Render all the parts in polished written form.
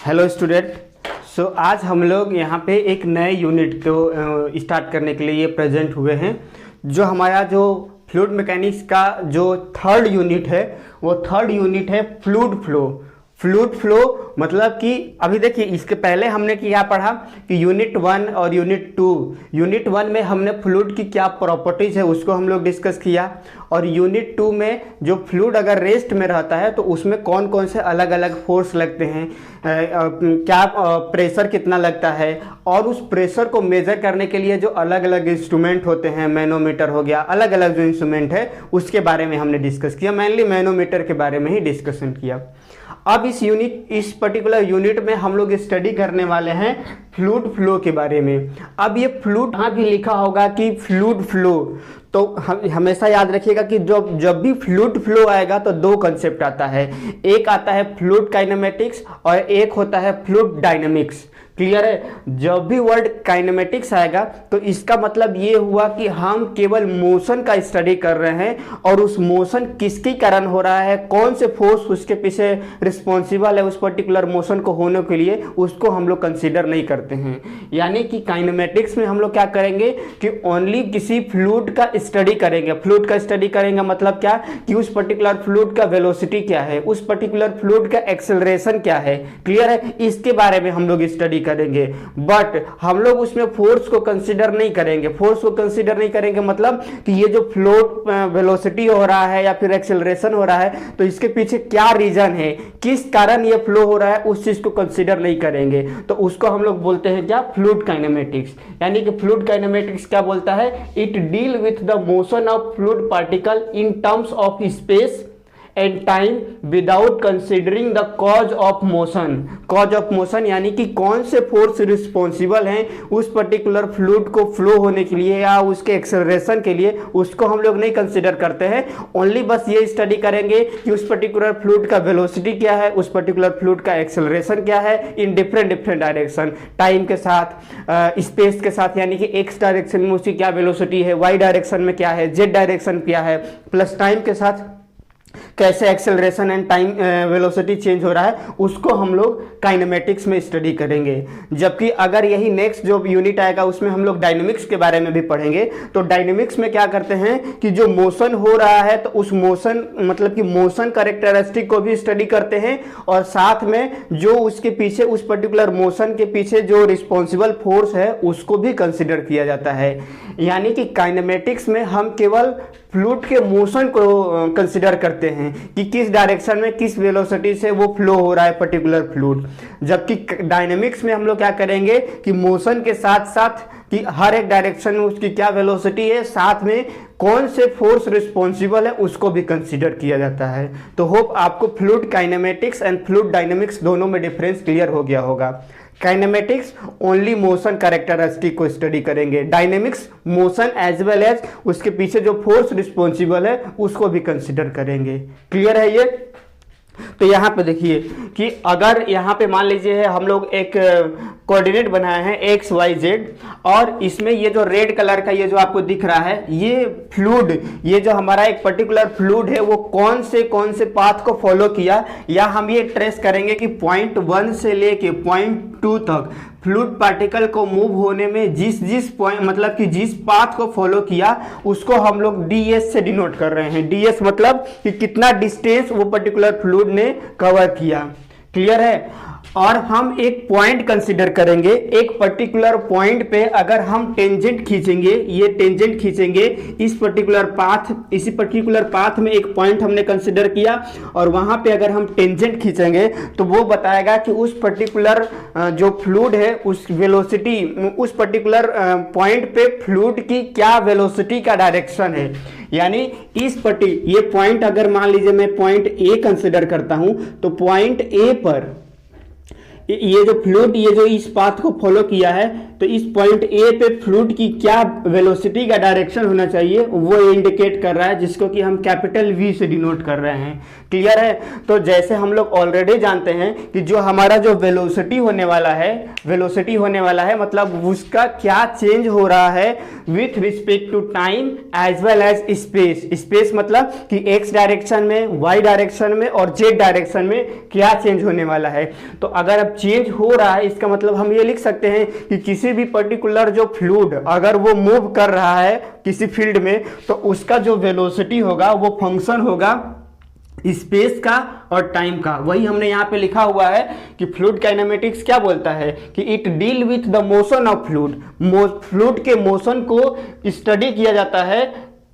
Hello student. आज हम लोग यहाँ पे एक नए यूनिट को स्टार्ट करने के लिए प्रेजेंट हुए हैं। जो हमारा जो फ्लूइड मैकेनिक्स का जो थर्ड यूनिट है वो थर्ड यूनिट है फ्लूइड फ्लो। फ्लूइड फ्लो मतलब कि अभी देखिए इसके पहले हमने क्या पढ़ा कि यूनिट 1 और यूनिट 2। यूनिट 1 में हमने फ्लूइड की क्या प्रॉपर्टीज है उसको हम लोग डिस्कस किया, और यूनिट 2 में जो फ्लूइड अगर रेस्ट में रहता है तो उसमें कौन कौन से अलग अलग फोर्स लगते हैं, क्या प्रेशर कितना लगता है, और उस प्रेशर को मेजर करने के लिए जो अलग अलग इंस्ट्रूमेंट होते हैं, मैनोमीटर हो गया, अलग अलग जो इंस्ट्रूमेंट है उसके बारे में हमने डिस्कस किया। मेनली मैनोमीटर के बारे में ही डिस्कशन किया। अब इस पर्टिकुलर यूनिट में हम लोग स्टडी करने वाले हैं फ्लूइड फ्लो के बारे में। अब ये फ्लूइड यहाँ भी लिखा होगा कि फ्लूइड फ्लो, तो हमेशा याद रखिएगा कि जब भी फ्लूइड फ्लो आएगा तो दो कंसेप्ट आता है। एक आता है फ्लूइड काइनेमेटिक्स और एक होता है फ्लूइड डायनेमिक्स। क्लियर है? जब भी वर्ड काइनेमेटिक्स आएगा तो इसका मतलब ये हुआ कि हम केवल मोशन का स्टडी कर रहे हैं और उस मोशन किसके कारण हो रहा है, कौन से फोर्स उसके पीछे रिस्पॉन्सिबल है उस पर्टिकुलर मोशन को होने के लिए, उसको हम लोग कंसीडर नहीं करते हैं। यानी कि काइनेमेटिक्स में हम लोग क्या करेंगे कि ओनली किसी फ्लूइड का स्टडी करेंगे। फ्लूइड का स्टडी करेंगे मतलब क्या कि उस पर्टिकुलर फ्लूइड का वेलोसिटी क्या है, उस पर्टिकुलर फ्लूइड का एक्सेलरेशन क्या है। क्लियर है? इसके बारे में हम लोग स्टडी करेंगे, बट हम लोग उसमें फोर्स को कंसीडर नहीं करेंगे। फोर्स को कंसीडर नहीं करेंगे मतलब कि ये जो फ्लो वेलोसिटी हो रहा है या फिर एक्सेलरेशन हो रहा है तो इसके पीछे क्या रीजन है, किस कारण ये फ्लो हो रहा है, उस चीज को कंसीडर नहीं करेंगे। तो उसको हम लोग बोलते हैं क्या? Fluid kinematics. यानी कि फ्लूइड काइनेमेटिक्स क्या बोलता है? It deal with the motion of fluid particle in terms of space and time without considering the cause of motion. Cause of motion यानी कि कौन से फोर्स रिस्पॉन्सिबल हैं उस पर्टिकुलर फ्लूइड को फ्लो होने के लिए या उसके एक्सेलरेशन के लिए, उसको हम लोग नहीं कंसिडर करते हैं। ओनली बस ये स्टडी करेंगे कि उस पर्टिकुलर फ्लूइड का वेलोसिटी क्या है, उस पर्टिकुलर फ्लूइड का एक्सेलरेशन क्या है इन डिफरेंट डायरेक्शन, टाइम के साथ, स्पेस के साथ। यानी कि एक्स डायरेक्शन में उसकी क्या वेलोसिटी है, वाई डायरेक्शन में क्या है, जेड डायरेक्शन क्या है, प्लस टाइम के साथ कैसे acceleration and time velocity change हो रहा है, उसको हम लोग काइनेमेटिक्स में स्टडी करेंगे। जबकि अगर यही नेक्स्ट जो यूनिट आएगा उसमें हम लोग डायनेमिक्स के बारे में भी पढ़ेंगे। तो डायनेमिक्स में क्या करते हैं कि जो मोशन हो रहा है तो उस मोशन मतलब कि मोशन कैरेक्टरिस्टिक को भी स्टडी करते हैं, और साथ में जो उसके पीछे उस पर्टिकुलर मोशन के पीछे जो रिस्पॉन्सिबल फोर्स है उसको भी कंसिडर किया जाता है। यानी कि काइनेमेटिक्स में हम केवल फ्लूइड के मोशन को कंसिडर करते हैं कि किस डायरेक्शन में किस वेलोसिटी से वो फ्लो हो रहा है पर्टिकुलर फ्लूइड। जबकि डायनेमिक्स में हम लोग क्या करेंगे कि मोशन के साथ साथ कि हर एक डायरेक्शन में उसकी क्या वेलोसिटी है, साथ में कौन से फोर्स रिस्पॉन्सिबल है उसको भी कंसीडर किया जाता है। तो होप आपको fluid kinematics and fluid dynamics दोनों में डिफरेंस क्लियर हो गया होगा। काइनेमेटिक्स ओनली मोशन कैरेक्टरिस्टिक को स्टडी करेंगे, dynamics motion as well as उसके पीछे जो फोर्स रिस्पॉन्सिबल है उसको भी कंसीडर करेंगे। क्लियर है ये? तो यहाँ पे देखिए कि अगर यहाँ पे मान लीजिए हम लोग एक कोऑर्डिनेट बनाए हैं एक्स वाई जेड, और इसमें ये जो रेड कलर का ये जो आपको दिख रहा है ये फ्लूइड, ये जो हमारा एक पर्टिकुलर फ्लूइड है वो कौन से पाथ को फॉलो किया, या हम ये ट्रेस करेंगे कि पॉइंट 1 से लेके पॉइंट 2 तक फ्लूइड पार्टिकल को मूव होने में जिस पॉइंट मतलब कि जिस पाथ को फॉलो किया उसको हम लोग ds से डिनोट कर रहे हैं। ds मतलब कि कितना डिस्टेंस वो पर्टिकुलर फ्लूइड ने कवर किया। क्लियर है? और हम एक पॉइंट कंसीडर करेंगे, एक पर्टिकुलर पॉइंट पे अगर हम टेंजेंट खींचेंगे, ये टेंजेंट खींचेंगे इस पर्टिकुलर पाथ, इसी पर्टिकुलर पाथ में एक पॉइंट हमने कंसीडर किया, और वहां पे अगर हम टेंजेंट खींचेंगे तो वो बताएगा कि उस पर्टिकुलर जो फ्लूइड है उस वेलोसिटी, उस पर्टिकुलर पॉइंट पे फ्लूइड की क्या वेलोसिटी का डायरेक्शन है। यानी ये पॉइंट अगर मान लीजिए मैं पॉइंट ए कंसीडर करता हूं तो पॉइंट ए पर ये जो फ्लूइड ये जो इस पाथ को फॉलो किया है तो इस पॉइंट ए पे फ्लूइड की क्या वेलोसिटी का डायरेक्शन होना चाहिए वो इंडिकेट कर रहा है, जिसको कि हम कैपिटल वी से डिनोट कर रहे हैं। क्लियर है? तो जैसे हम लोग ऑलरेडी जानते हैं कि जो हमारा जो वेलोसिटी होने वाला है मतलब उसका क्या चेंज हो रहा है with respect to time as well as space मतलब कि एक्स डायरेक्शन में, वाई डायरेक्शन में और जेड डायरेक्शन में क्या चेंज होने वाला है। तो अगर अब चेंज हो रहा है इसका मतलब हम ये लिख सकते हैं कि किसी भी पर्टिकुलर जो फ्लूइड अगर वो मूव कर रहा है किसी फील्ड में तो उसका जो वेलोसिटी होगा वो फंक्शन होगा स्पेस का और टाइम का। वही हमने यहाँ पे लिखा हुआ है कि फ्लूइड काइनेमेटिक्स क्या बोलता है कि it deal with the motion of fluid के मोशन को स्टडी किया जाता है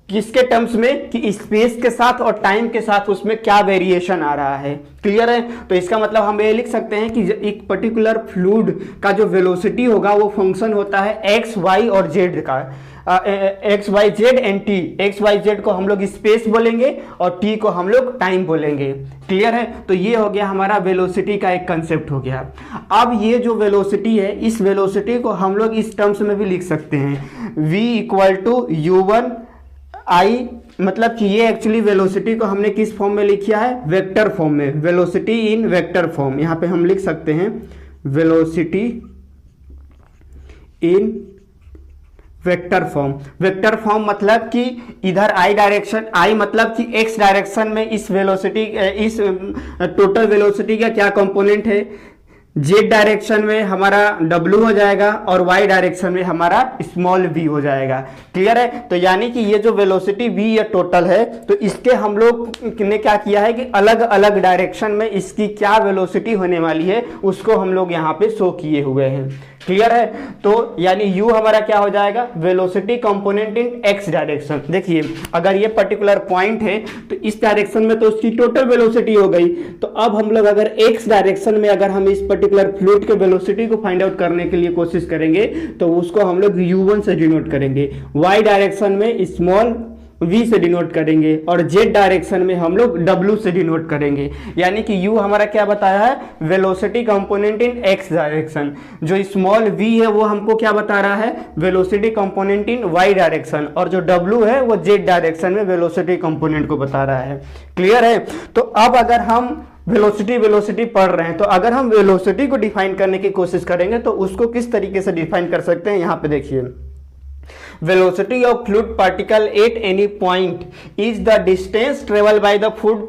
किसके टर्म्स में कि स्पेस के साथ और टाइम के साथ उसमें क्या वेरिएशन आ रहा है। क्लियर है? तो इसका मतलब हम ये लिख सकते हैं कि एक पर्टिकुलर फ्लूइड का जो वेलोसिटी होगा वो फंक्शन होता है एक्स वाई और जेड का, x y z and t. X y z को हम लोग स्पेस बोलेंगे और टी को हम लोग टाइम बोलेंगे। क्लियर है? तो ये हो गया हमारा वेलोसिटी का एक कंसेप्ट हो गया। अब ये जो वेलोसिटी है इस वेलोसिटी को हम लोग इस टर्म्स में भी लिख सकते हैं v equal to u1 i, मतलब कि ये एक्चुअली वेलोसिटी को हमने किस फॉर्म में लिखा है, वेक्टर फॉर्म में, वेलोसिटी इन वेक्टर फॉर्म। यहां पे हम लिख सकते हैं वेलोसिटी इन वेक्टर फॉर्म मतलब कि इधर आई डायरेक्शन, आई मतलब कि एक्स डायरेक्शन में इस वेलोसिटी, इस टोटल वेलोसिटी का क्या कंपोनेंट है, जेड डायरेक्शन में हमारा W हो जाएगा और वाई डायरेक्शन में हमारा स्मॉल v हो जाएगा। क्लियर है? तो यानी कि ये जो वेलोसिटी v ये टोटल है तो इसके हम लोग ने क्या किया है कि अलग अलग डायरेक्शन में इसकी क्या वेलोसिटी होने वाली है उसको हम लोग यहाँ पे शो किए हुए हैं। क्लियर है? तो यानी u हमारा क्या हो जाएगा, velocity component in x direction. देखिए अगर ये पर्टिकुलर पॉइंट है तो इस डायरेक्शन में तो उसकी टोटल वेलोसिटी हो गई। तो अब हम लोग अगर x डायरेक्शन में अगर हम इस पर्टिकुलर फ्लूइड के वेलोसिटी को फाइंड आउट करने के लिए कोशिश करेंगे तो उसको हम लोग u1 से डिनोट करेंगे, y डायरेक्शन में स्मॉल v से डिनोट करेंगे और z डायरेक्शन में हम लोग w से डिनोट करेंगे। यानी कि u हमारा क्या बताया है, velocity component in x direction. जो स्मॉल v है वो हमको क्या बता रहा है, velocity component in y direction, और जो w है वो z डायरेक्शन में वेलोसिटी कंपोनेंट को बता रहा है। क्लियर है? तो अब अगर हम वेलोसिटी पढ़ रहे हैं तो अगर हम वेलोसिटी को डिफाइन करने की कोशिश करेंगे तो उसको किस तरीके से डिफाइन कर सकते हैं। यहाँ पे देखिए, velocity of fluid particle at any point is the distance traveled by the fluid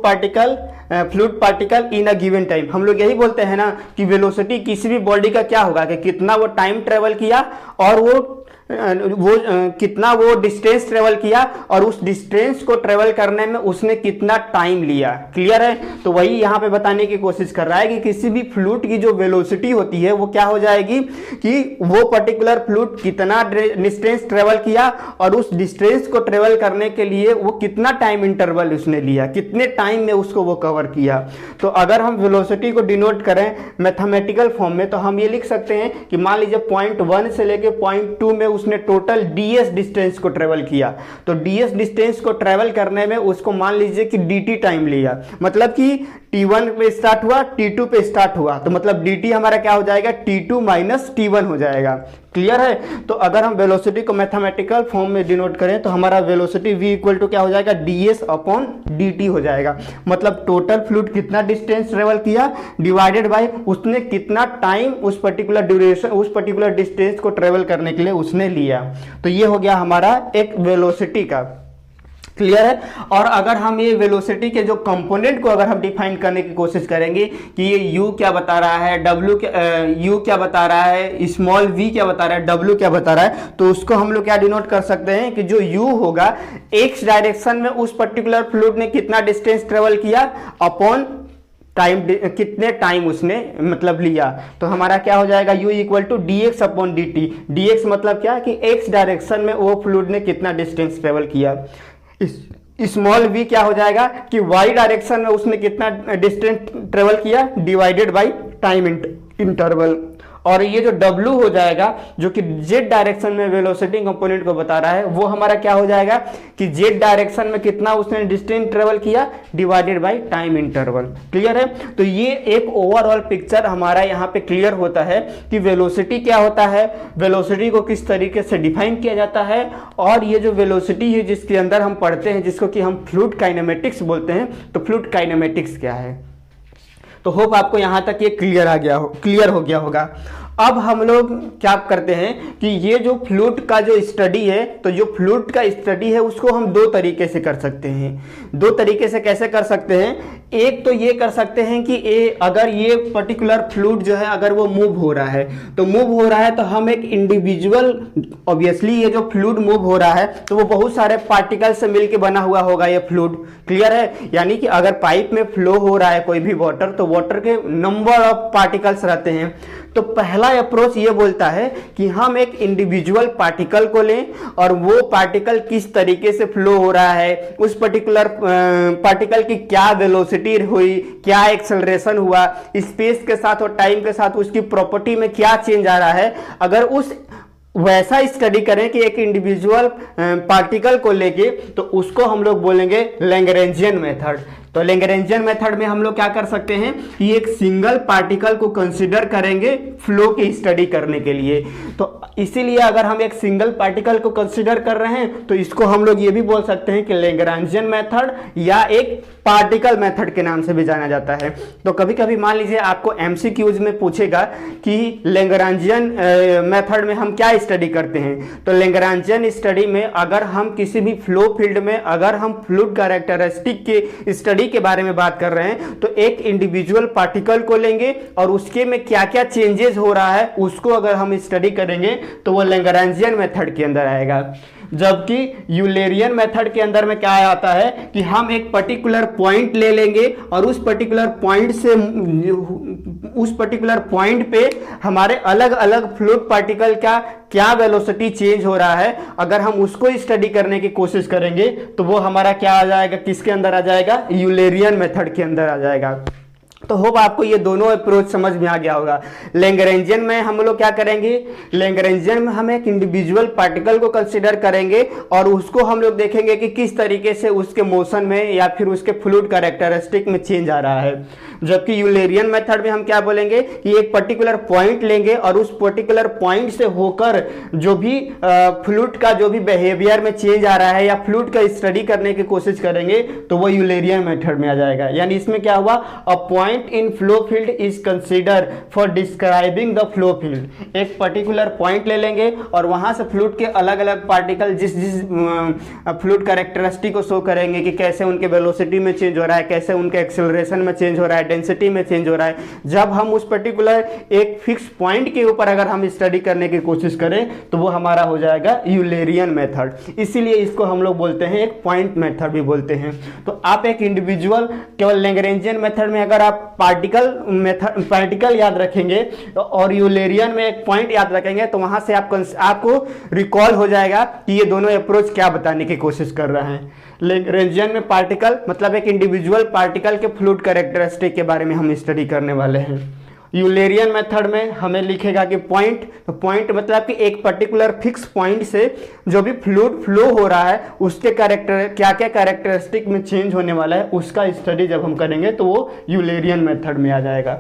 particle in a given time। हम लोग यही बोलते हैं ना कि वेलोसिटी किसी भी बॉडी का क्या होगा कि कितना वो टाइम ट्रेवल किया और वो कितना वो डिस्टेंस ट्रेवल किया और उस डिस्टेंस को ट्रेवल करने में उसने कितना टाइम लिया। क्लियर है? तो वही यहाँ पे बताने की कोशिश कर रहा है कि किसी भी फ्लूइड की जो वेलोसिटी होती है वो क्या हो जाएगी कि वो पर्टिकुलर फ्लूइड कितना डिस्टेंस ट्रेवल किया और उस डिस्टेंस को ट्रेवल करने के लिए वो कितना टाइम इंटरवल उसने लिया, कितने टाइम में उसको वो कवर किया। तो अगर हम वेलोसिटी को डिनोट करें मैथमेटिकल फॉर्म में तो हम ये लिख सकते हैं कि मान लीजिए पॉइंट 1 से लेके पॉइंट 2 में उसने टोटल ds डिस्टेंस को ट्रेवल किया। तो ds डिस्टेंस को ट्रेवल करने में उसको मान लीजिए कि dt टाइम लिया, मतलब कि t1 पे स्टार्ट हुआ t2 पे स्टार्ट हुआ, तो मतलब dt हमारा क्या हो जाएगा, t2 माइनस t1 हो जाएगा। क्लियर है? तो अगर हम वेलोसिटी को मैथमेटिकल फॉर्म में डिनोट करें तो हमारा वेलोसिटी v इक्वल टू क्या हो जाएगा, ds अपॉन dt हो जाएगा। मतलब टोटल फ्लूइड कितना डिस्टेंस ट्रेवल किया डिवाइडेड बाय उसने कितना टाइम उस पर्टिकुलर ड्यूरेशन, उस पर्टिकुलर डिस्टेंस को ट्रेवल करने के लिए उसने लिया। तो ये हो गया हमारा एक वेलोसिटी का। क्लियर है? और अगर हम ये वेलोसिटी के जो कंपोनेंट को अगर हम डिफाइन करने की कोशिश करेंगे कि ये u क्या बता रहा है, u क्या बता रहा है, स्मॉल v क्या बता रहा है, w क्या बता रहा है, तो उसको हम लोग क्या डिनोट कर सकते हैं कि जो u होगा x डायरेक्शन में उस पर्टिकुलर फ्लूइड ने कितना डिस्टेंस ट्रेवल किया अपॉन टाइम, कितने टाइम उसने मतलब लिया। तो हमारा क्या हो जाएगा, u equal to dx upon dt। dx मतलब क्या कि x डायरेक्शन में वो फ्लूइड ने कितना डिस्टेंस ट्रेवल किया। स्मॉल v क्या हो जाएगा कि y डायरेक्शन में उसने कितना डिस्टेंस ट्रेवल किया डिवाइडेड बाय टाइम इंटरवल। और ये जो W हो जाएगा जो कि Z डायरेक्शन में वेलोसिटी कंपोनेंट को बता रहा है, वो हमारा क्या हो जाएगा कि Z डायरेक्शन में कितना उसने डिस्टेंस ट्रेवल किया divided by time interval. Clear है? तो ये एक ओवरऑल पिक्चर हमारा यहाँ पे क्लियर होता है कि वेलोसिटी क्या होता है, वेलोसिटी को किस तरीके से डिफाइन किया जाता है, और ये जो वेलोसिटी है जिसके अंदर हम पढ़ते हैं जिसको कि हम फ्लूइड काइनेमेटिक्स बोलते हैं, तो फ्लूइड काइनेमेटिक्स क्या है। तो होप आपको यहां तक ये क्लियर हो गया होगा। अब हम लोग क्या करते हैं कि ये जो फ्लूइड का जो स्टडी है, तो जो फ्लूइड का स्टडी है उसको हम दो तरीके से कर सकते हैं। दो तरीके से कैसे कर सकते हैं? एक तो ये कर सकते हैं कि अगर ये पर्टिकुलर फ्लूइड जो है अगर वो मूव हो रहा है, तो मूव हो रहा है तो हम एक इंडिविजुअल, ऑब्वियसली ये जो फ्लूइड मूव हो रहा है तो वो बहुत सारे पार्टिकल से मिलकर बना हुआ होगा ये फ्लूइड। क्लियर है? यानी कि अगर पाइप में फ्लो हो रहा है कोई भी वाटर, तो वाटर के नंबर ऑफ पार्टिकल्स रहते हैं। तो पहला अप्रोच ये बोलता है कि हम एक इंडिविजुअल पार्टिकल को लें और वो पार्टिकल किस तरीके से फ्लो हो रहा है, उस पर्टिकुलर पार्टिकल की क्या वेलोसिटी हुई, क्या एक्सेलरेशन हुआ, स्पेस के साथ और टाइम के साथ उसकी प्रॉपर्टी में क्या चेंज आ रहा है, अगर उस वैसा स्टडी करें कि एक इंडिविजुअल पार्टिकल को लेके, तो उसको हम लोग बोलेंगे लैग्रेंजियन मेथड। तो लैग्रेंजियन मेथड में हम लोग क्या कर सकते हैं कि एक सिंगल पार्टिकल को कंसीडर करेंगे फ्लो की स्टडी करने के लिए। तो इसीलिए अगर हम एक सिंगल पार्टिकल को कंसीडर कर रहे हैं तो इसको हम लोग ये भी बोल सकते हैं कि लैग्रेंजियन मेथड या एक पार्टिकल मेथड के नाम से भी जाना जाता है। तो कभी कभी मान लीजिए आपको एमसीक्यूज में पूछेगा कि लैग्रेंजियन मेथड में हम क्या स्टडी करते हैं, तो लैग्रेंजियन स्टडी में अगर हम किसी भी फ्लो फील्ड में अगर हम फ्लूइड कैरेक्टरिस्टिक के स्टडी के बारे में बात कर रहे हैं, तो एक इंडिविजुअल पार्टिकल को लेंगे और उसके में क्या क्या चेंजेस हो रहा है उसको अगर हम स्टडी करेंगे तो वो लैग्रेंजियन मेथड के अंदर आएगा। जबकि यूलेरियन मेथड के अंदर में क्या आता है कि हम एक पर्टिकुलर पॉइंट ले लेंगे और उस पर्टिकुलर पॉइंट पे हमारे अलग अलग फ्लूइड पार्टिकल का क्या वेलोसिटी चेंज हो रहा है, अगर हम उसको स्टडी करने की कोशिश करेंगे तो वो हमारा क्या आ जाएगा, किसके अंदर आ जाएगा, यूलेरियन मेथड के अंदर आ जाएगा। तो होप आपको ये दोनों अप्रोच समझ में आ गया होगा। लैग्रेंजियन में हम लोग क्या करेंगे, लैग्रेंजियन में हम एक इंडिविजुअल पार्टिकल को कंसीडर करेंगे और उसको हम लोग देखेंगे कि किस तरीके से उसके मोशन में या फिर उसके फ्लूइड कैरेक्टरिस्टिक में चेंज आ रहा है। जबकि यूलेरियन मेथड में हम क्या बोलेंगे कि एक पर्टिकुलर पॉइंट लेंगे और उस पर्टिकुलर पॉइंट से होकर जो भी फ्लूइड का जो भी बिहेवियर में चेंज आ रहा है या फ्लूइड का स्टडी करने की कोशिश करेंगे तो वो यूलेरियन मेथड में आ जाएगा। यानी इसमें क्या हुआ, a point in flow field is consider for describing the flow field. एक पर्टिकुलर पॉइंट ले लेंगे और वहां से फ्लूइड के अलग अलग पार्टिकल जिस फ्लूइड कैरेक्टरिस्टिक को शो करेंगे कि कैसे उनके वेलोसिटी में चेंज हो रहा है, कैसे उनके एक्सेलरेशन में चेंज हो रहा है, डेंसिटी में चेंज हो रहा है। जब हम उस पर्टिकुलर एक फिक्स पॉइंट के ऊपर अगर हम स्टडी करने की कोशिश करें तो वो हमारा हो जाएगा यूलेरियन मेथड। इसीलिए इसको हम लोग बोलते हैं एक पॉइंट मेथड भी बोलते हैं। तो आप एक इंडिविजुअल केवल लैग्रेंजियन मेथड में अगर आप पार्टिकल याद रखेंगे और यूलेरियन में एक पॉइंट याद रखेंगे तो वहां से आपको रिकॉल हो जाएगा कि ये दोनों अप्रोच क्या बताने की कोशिश कर रहे हैं। लैग्रेंजियन में पार्टिकल मतलब एक इंडिविजुअल पार्टिकल के फ्लूइड कैरेक्टरिस्टिक के बारे में हम स्टडी करने वाले हैं। यूलेरियन मेथड में हमें लिखेगा कि पॉइंट, तो पॉइंट मतलब कि एक पर्टिकुलर फिक्स पॉइंट से जो भी फ्लूइड फ्लो हो रहा है उसके कैरेक्टर क्या क्या कैरेक्टरिस्टिक में चेंज होने वाला है उसका स्टडी जब हम करेंगे तो वो यूलेरियन मेथड में आ जाएगा।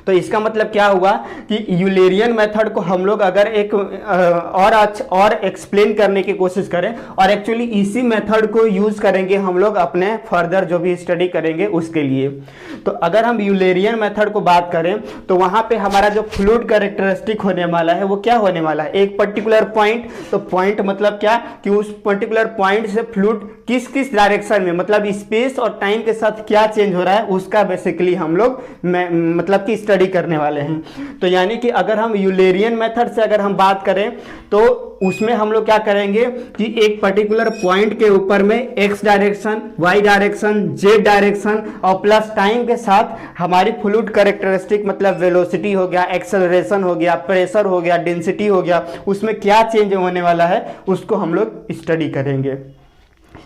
तो इसका मतलब क्या हुआ कि यूलेरियन मेथड को हम लोग अगर एक और एक्सप्लेन करने की कोशिश करें और एक्चुअली इसी मेथड को यूज करेंगे हम लोग अपने फर्दर जो भी स्टडी करेंगे उसके लिए। तो अगर हम यूलेरियन मेथड को बात करें तो वहां पे हमारा जो फ्लूइड कैरेक्टरिस्टिक होने वाला है वो क्या होने वाला है, एक पर्टिकुलर पॉइंट। तो पॉइंट मतलब क्या कि उस पर्टिकुलर पॉइंट से फ्लूइड किस किस डायरेक्शन में मतलब स्पेस और टाइम के साथ क्या चेंज हो रहा है उसका बेसिकली हम लोग मतलब कि स्टडी करने वाले हैं। तो यानी कि अगर हम यूलेरियन मेथड से अगर हम बात करें तो उसमें हम लोग क्या करेंगे कि एक पर्टिकुलर पॉइंट के ऊपर में x direction, y direction, z direction और प्लस टाइम के साथ हमारी फ्लूइड कैरेक्टरिस्टिक मतलब वेलोसिटी हो गया, एक्सेलरेशन हो गया, प्रेशर हो गया, डेंसिटी हो गया, उसमें क्या चेंज होने वाला है उसको हम लोग स्टडी करेंगे।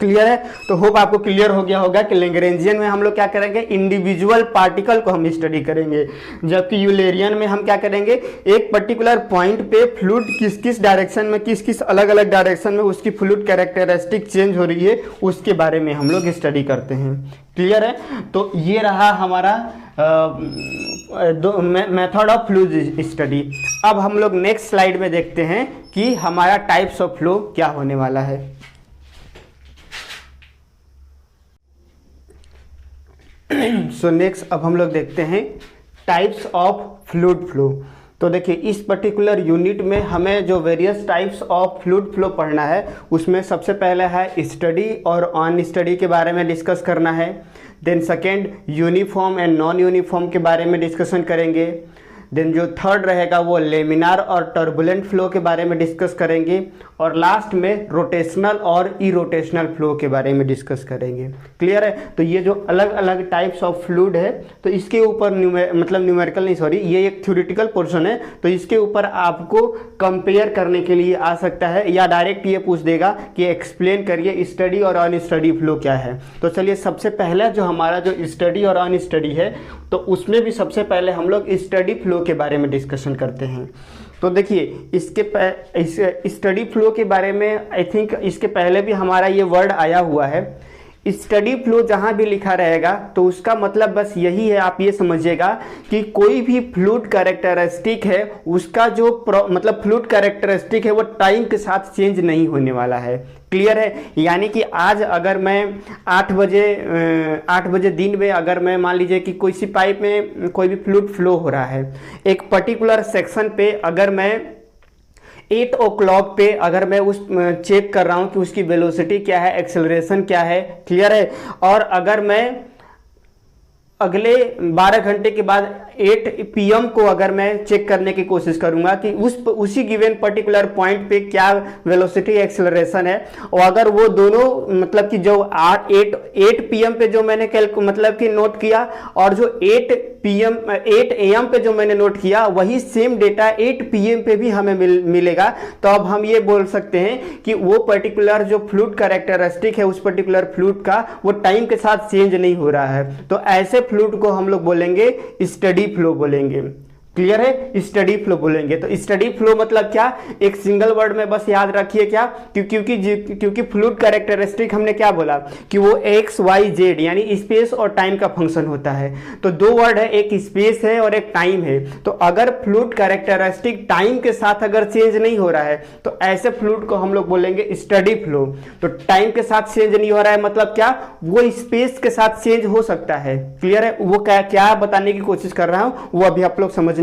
क्लियर है। तो होप आपको क्लियर हो गया होगा कि लैग्रेंजियन में हम लोग क्या करेंगे, इंडिविजुअल पार्टिकल को हम स्टडी करेंगे, जबकि यूलेरियन में हम क्या करेंगे, एक पर्टिकुलर पॉइंट पे फ्लूइड किस किस डायरेक्शन में, किस किस अलग अलग डायरेक्शन में उसकी फ्लूइड कैरेक्टरिस्टिक चेंज हो रही है, उसके बारे में हम लोग स्टडी करते हैं। क्लियर है। तो ये रहा हमारा मेथड ऑफ फ्लूइड स्टडी। अब हम लोग नेक्स्ट स्लाइड में देखते हैं कि हमारा टाइप्स ऑफ फ्लो क्या होने वाला है। सो नेक्स्ट अब हम लोग देखते हैं टाइप्स ऑफ फ्लूइड फ्लो। तो देखिए इस पर्टिकुलर यूनिट में हमें जो various types of fluid flow पढ़ना है, उसमें सबसे पहले है स्टडी और ऑन स्टडी के बारे में डिस्कस करना है। Then second uniform and non uniform के बारे में डिस्कशन करेंगे। देन जो थर्ड रहेगा वो लेमिनार और टर्बुलेंट फ्लो के बारे में डिस्कस करेंगे। और लास्ट में रोटेशनल और इरोटेशनल फ्लो के बारे में डिस्कस करेंगे। क्लियर है। तो ये जो अलग अलग टाइप्स ऑफ फ्लूइड है, तो इसके ऊपर न्यूमेरिकल नहीं, सॉरी, ये एक थ्योरेटिकल पोर्शन है, तो इसके ऊपर आपको कंपेयर करने के लिए आ सकता है, या डायरेक्ट ये पूछ देगा कि एक्सप्लेन करिए स्टडी और अन स्टडी फ्लो क्या है। तो चलिए सबसे पहले जो हमारा जो स्टडी और अन स्टडी है, तो उसमें भी सबसे पहले हम लोग स्टडी फ्लो के बारे में डिस्कशन करते हैं। तो देखिए इसके स्टडी फ्लो के बारे में आई थिंक इसके पहले भी हमारा ये वर्ड आया हुआ है। स्टडी फ्लो जहाँ भी लिखा रहेगा तो उसका मतलब बस यही है, आप ये समझिएगा कि कोई भी फ्लूइड कैरेक्टरिस्टिक है, उसका जो मतलब फ्लूइड कैरेक्टरिस्टिक है वो टाइम के साथ चेंज नहीं होने वाला है। क्लियर है। यानी कि आज अगर मैं 8 बजे दिन में अगर मैं मान लीजिए कि कोई सी पाइप में कोई भी फ्लूइड फ्लो हो रहा है, एक पर्टिकुलर सेक्शन पे अगर मैं 8 o'clock पे अगर मैं उस चेक कर रहा हूँ कि उसकी वेलोसिटी क्या है, एक्सेलरेशन क्या है। क्लियर है। और अगर मैं अगले 12 घंटे के बाद 8 PM को अगर मैं चेक करने की कोशिश करूंगा कि उसी गिवन पर्टिकुलर पॉइंट पे क्या वेलोसिटी एक्सेलरेशन है, और अगर वो दोनों मतलब कि जो 8 PM पे जो मैंने मतलब कि नोट किया, और जो 8 AM पे जो मैंने नोट किया, वही सेम डेटा 8 PM पे भी हमें मिलेगा। तो अब हम ये बोल सकते हैं कि वो पर्टिकुलर जो फ्लूइड कैरेक्टरिस्टिक है उस पर्टिकुलर फ्लूइड का वो टाइम के साथ चेंज नहीं हो रहा है। तो ऐसे फ्लूइड को हम लोग बोलेंगे स्टडी फ्लो बोलेंगे। क्लियर है। स्टडी फ्लो बोलेंगे। तो स्टडी फ्लो मतलब क्या, एक सिंगल वर्ड में बस याद रखिए क्या, क्योंकि फ्लूइड कैरेक्टरिस्टिक हमने क्या बोला कि वो एक्स वाई जेड यानी स्पेस और टाइम का फंक्शन होता है। तो दो वर्ड है, एक स्पेस है और एक टाइम है। तो अगर फ्लूइड कैरेक्टरिस्टिक टाइम के साथ अगर चेंज नहीं हो रहा है तो ऐसे फ्लूइड को हम लोग बोलेंगे स्टडी फ्लो। तो टाइम के साथ चेंज नहीं हो रहा है मतलब क्या, वो स्पेस के साथ चेंज हो सकता है। क्लियर है। वो क्या बताने की कोशिश कर रहा हूं वो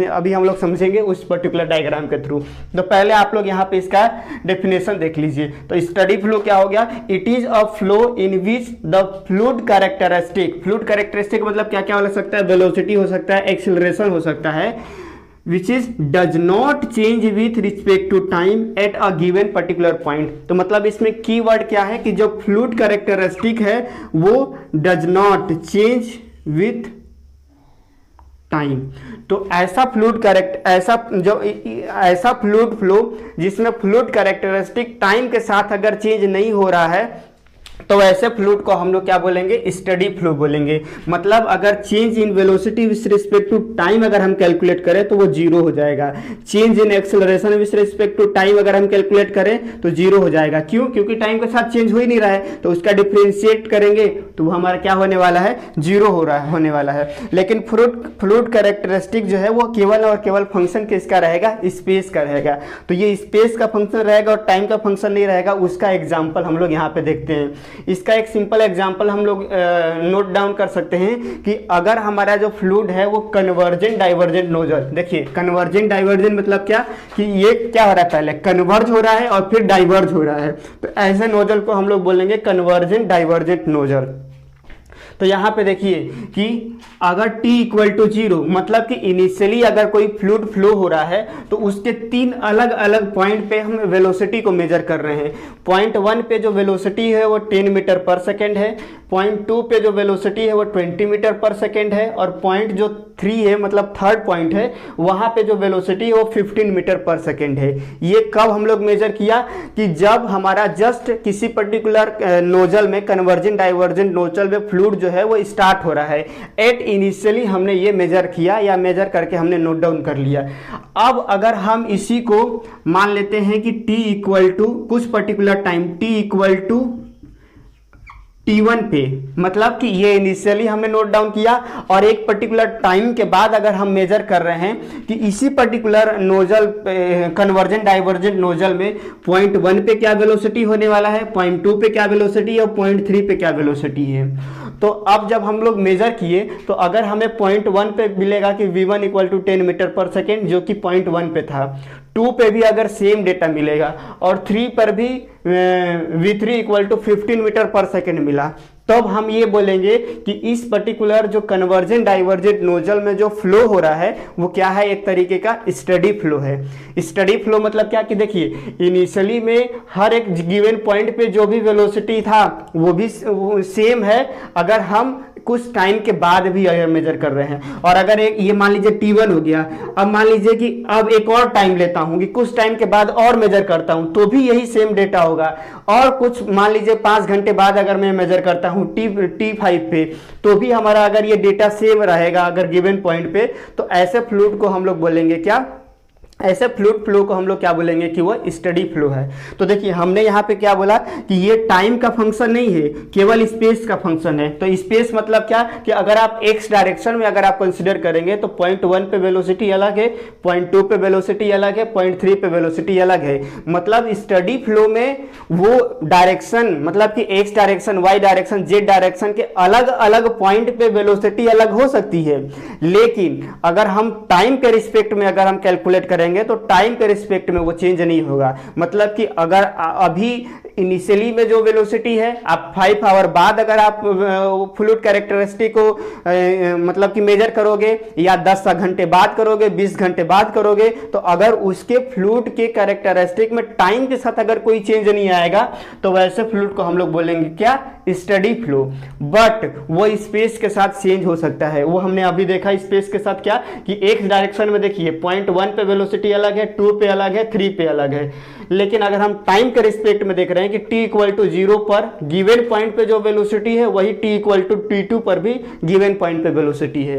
अभी हम लोग समझेंगे उस पर्टिकुलर डायग्राम के थ्रू। तो पहले आप लोग यहाँ पे इसका डेफिनेशन देख लीजिए। तो स्टडी फ्लो क्या हो गया, it is a flow in which the fluid characteristic मतलब क्या क्या हो सकता है, वेलोसिटी हो सकता है, एक्सीलरेशन हो सकता है, which is does not change with respect to time at a given particular point। तो मतलब इसमें कीवर्ड क्या है कि जो फ्लूइड कैरेक्टरिस्टिक है वो does not change with time. तो ऐसा फ्लूइड फ्लो जिसमें फ्लूइड कैरेक्टरिस्टिक टाइम के साथ अगर चेंज नहीं हो रहा है तो ऐसे फ्लूइड को हम लोग क्या बोलेंगे, स्टडी फ्लो बोलेंगे। मतलब अगर change in velocity with respect to time अगर हम कैलकुलेट करें तो वो जीरो हो जाएगा। Change in acceleration with respect to time अगर हम कैलकुलेट करें तो जीरो हो जाएगा। क्यों, क्योंकि टाइम के साथ चेंज हो ही नहीं रहा है। तो उसका डिफरेंशिएट करेंगे तो वो हमारा क्या होने वाला है, जीरो होने वाला है। लेकिन फ्लूइड कैरेक्टरिस्टिक जो है वो केवल और केवल फंक्शन किसका रहेगा, स्पेस का रहेगा। तो ये स्पेस का फंक्शन रहेगा और टाइम का फंक्शन नहीं रहेगा। उसका एग्जाम्पल हम लोग यहाँ पे देखते हैं। इसका एक सिंपल एग्जांपल हम लोग नोट डाउन कर सकते हैं कि अगर हमारा जो फ्लूइड है वो कन्वर्जेंट डाइवर्जेंट नोजल, देखिए कन्वर्जेंट डाइवर्जेंट मतलब क्या कि ये क्या हो रहा है, पहले कन्वर्ज हो रहा है और फिर डाइवर्ज हो रहा है। तो ऐसे नोजल को हम लोग बोलेंगे कन्वर्जेंट डाइवर्जेंट नोजल। तो यहाँ पे देखिए कि अगर t इक्वल टू 0 मतलब कि इनिशियली अगर कोई फ्लूइड फ्लो हो रहा है तो उसके 3 अलग अलग पॉइंट पे हम वेलोसिटी को मेजर कर रहे हैं। पॉइंट 1 पे जो वेलोसिटी है वो 10 मीटर पर सेकेंड है, .2 पे जो वेलोसिटी है वो 20 मीटर पर सेकेंड है, और पॉइंट जो 3 है मतलब थर्ड पॉइंट है वहाँ पे जो वेलोसिटी है वो 15 मीटर पर सेकेंड है। ये कब हम लोग मेजर किया कि जब हमारा जस्ट किसी पर्टिकुलर नोजल में, कन्वर्जेंट डाइवर्जेंट नोजल में फ्लूइड जो है वो स्टार्ट हो रहा है, एट इनिशियली हमने ये मेजर किया या मेजर करके हमने नोट डाउन कर लिया। अब अगर हम इसी को मान लेते हैं कि t इक्वल टू कुछ particular time, t equal to T1 पे, मतलब कि ये इनिशियली हमने नोट डाउन किया और एक पर्टिकुलर टाइम के बाद अगर हम मेजर कर रहे हैं कि इसी particular nozzle convergent divergent nozzle में .1 पे क्या वेलोसिटी होने वाला है, .2 पे क्या वेलोसिटी है और .3 पे क्या वेलोसिटी है। तो अब जब हम लोग मेजर किए तो अगर हमें .1 पे मिलेगा कि v1 equal to 10 metre per second जो कि .1 पे था, 2 पे भी अगर सेम डेटा मिलेगा और 3 पर भी v3 equal to 15 metre per second मिला, तब हम ये बोलेंगे कि इस पर्टिकुलर जो कन्वर्जेंट डाइवर्जेंट नोजल में जो फ्लो हो रहा है वो क्या है, एक तरीके का स्टडी फ्लो है। स्टडी फ्लो मतलब क्या कि देखिए इनिशियली में हर एक गिवन पॉइंट पे जो भी वेलोसिटी था वो भी सेम है, अगर हम कुछ टाइम के बाद भी अगर मेजर कर रहे हैं। और अगर एक ये मान लीजिए T1 हो गया, अब मान लीजिए कि अब एक और टाइम लेता हूं कि कुछ टाइम के बाद और मेजर करता हूं तो भी यही सेम डेटा होगा, और कुछ मान लीजिए 5 घंटे बाद अगर मैं मेजर करता हूं T5 पे तो भी हमारा अगर ये डेटा सेम रहेगा अगर गिवन पॉइंट पे, तो ऐसे फ्लूइड को हम लोग बोलेंगे क्या, ऐसे फ्लूइड फ्लो को हम लोग क्या बोलेंगे कि वो स्टडी फ्लो है। तो देखिए हमने यहाँ पे क्या बोला कि ये टाइम का फंक्शन नहीं है, केवल स्पेस का फंक्शन है। तो स्पेस मतलब क्या कि अगर आप एक्स डायरेक्शन में अगर आप कंसीडर करेंगे तो .1 पे वेलोसिटी अलग है, .2 पे वेलोसिटी अलग है, .3 पे वेलोसिटी अलग है। मतलब स्टडी फ्लो में वो डायरेक्शन मतलब कि x direction, y direction, z direction के अलग अलग पॉइंट पे वेलोसिटी अलग हो सकती है, लेकिन अगर हम टाइम के रिस्पेक्ट में अगर हम कैलकुलेट करें तो टाइम के रिस्पेक्ट में वो चेंज नहीं होगा। मतलब कि अगर अभी इनिशियली में जो वेलोसिटी है आप 5 आवर बाद अगर आप फ्लूइड कैरेक्टरिस्टिक को मतलब कि मेजर करोगे या 10 घंटे बाद करोगे, 20 घंटे बाद करोगे, तो अगर उसके फ्लूइड के कैरेक्टरिस्टिक में टाइम के साथ अगर कोई चेंज नहीं आएगा तो वैसे फ्लूइड को हम लोग बोलेंगे क्या, स्टडी फ्लो। बट वो स्पेस के साथ चेंज हो सकता है। वो हमने अभी देखा स्पेस के साथ क्या कि एक्स डायरेक्शन में देखिए .1 पे वेलोसिटी अलग है, 2 पे अलग है, 3 पे अलग है, लेकिन अगर हम टाइम के रिस्पेक्ट में देख रहे हैं कि t इक्वल टू 0 पर गिवन पॉइंट पे जो वेलोसिटी है वही t इक्वल टू t2 पर भी गिवन पॉइंट पे वेलोसिटी है।